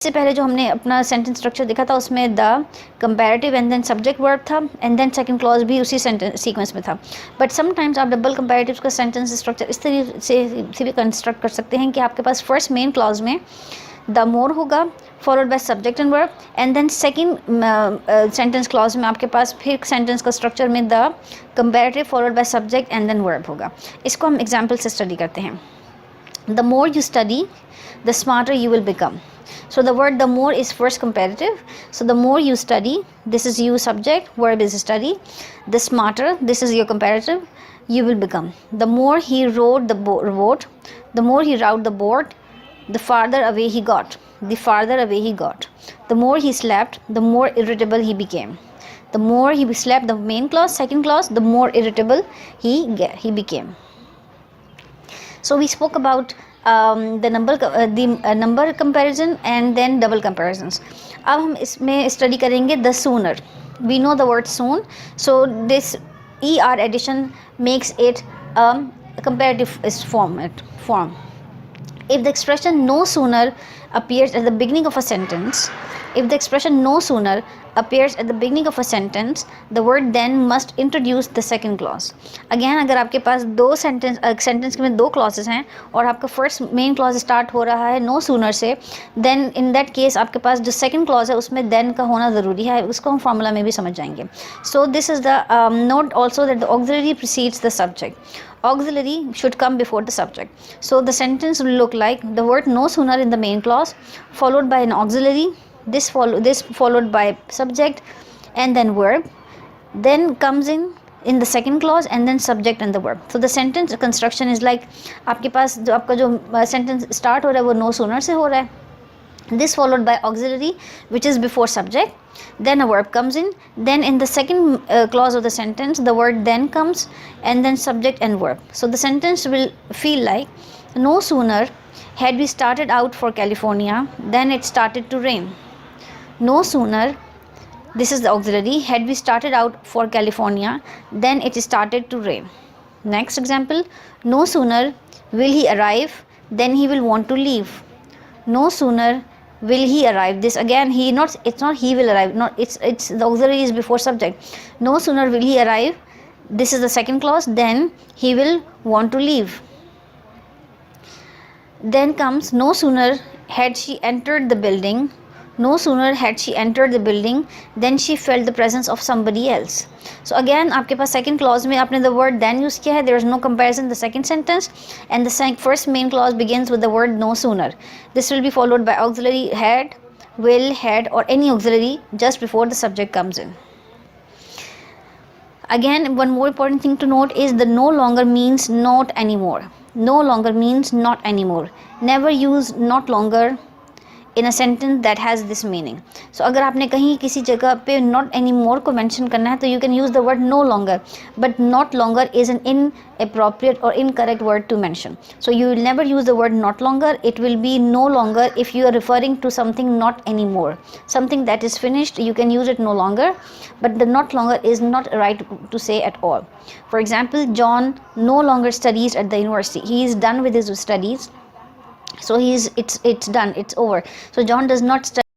इससे पहले जो हमने अपना सेंटेंस स्ट्रक्चर देखा था उसमें the comparative and then subject verb था एंड देन सेकंड क्लॉज भी उसी सेंटेंस सीक्वेंस में था। बट समटाइम्स आप डबल कंपैरेटिव का सेंटेंस स्ट्रक्चर इस तरीके से भी कंस्ट्रक्ट कर सकते हैं कि आपके पास फर्स्ट मेन क्लॉज में द मोर होगा followed by subject and verb and then second sentence clause में आपके पास फिर सेंटेंस का स्ट्रक्चर में the comparative followed by subject and then verb होगा। इसको हम एग्जाम्पल से स्टडी करते हैं। The more you study the smarter you will become. So the word the more is first comparative. So the more you study, this is you subject, verb is study. The smarter, this is your comparative, you will become. The more he rode the boat, the more he rode the board, the farther away he got. The farther away he got. The more he slept, the more irritable he became. The more he slept, the main clause, second clause, the more irritable he became. So we spoke about the number comparison and then double comparisons. अब हम इसमें study करेंगे the sooner. We know the word soon, so this er addition makes it a comparative form. If the expression no sooner appears at the beginning of a sentence, if the expression no sooner appears at the beginning of a sentence, the word then must introduce the second clause. Again, अगर आपके पास दो sentence में दो clauses हैं और आपका first main clause start हो रहा है नो सूनर से, देन इन दैट केस आपके पास जो सेकंड क्लॉज है उसमें देन का होना ज़रूरी है। उसको हम फार्मूला में भी समझ जाएंगे। So this is the note also that the auxiliary precedes the subject. Auxiliary should come before the subject. So the sentence will look like the word no sooner in the main clause followed by an auxiliary, this followed by subject and then verb, then comes in the second clause and then subject and the verb. So the sentence construction is like आपके पास जो आपका जो sentence start हो रहा है वो no sooner से हो रहा है, this followed by auxiliary which is before subject, then a verb comes then in the second clause of the sentence the word then comes and then subject and verb. So the sentence will feel like no sooner had we started out for California than it started to rain. No sooner, this is the auxiliary, had we started out for California then it started to rain. Next example, no sooner will he arrive than he will want to leave. No sooner will he arrive, this again it's not he will arrive, not it's the auxiliary is before subject. No sooner will he arrive, this is the second clause, then he will want to leave. Then comes no sooner had she entered the building, no sooner had she entered the building then she felt the presence of somebody else. So again आपके पास second clause में आपने the word then use किया है, there is no comparison in the second sentence, and the first main clause begins with the word no sooner. This will be followed by auxiliary had, will, had or any auxiliary just before the subject comes in. Again, one more important thing to note is the no longer means not anymore. No longer means not anymore. Never use not longer in a sentence that has this meaning. So अगर आपने कहीं किसी जगह पे not anymore को mention करना है तो you can use the word no longer, but not longer is an inappropriate or incorrect word to mention. So you will never use the word not longer. It will be no longer if you are referring to something not anymore. Something that is finished, you can use it no longer, but the not longer is not right to say at all. For example, John no longer studies at the university. He is done with his studies. So it's done, it's over. So John does not study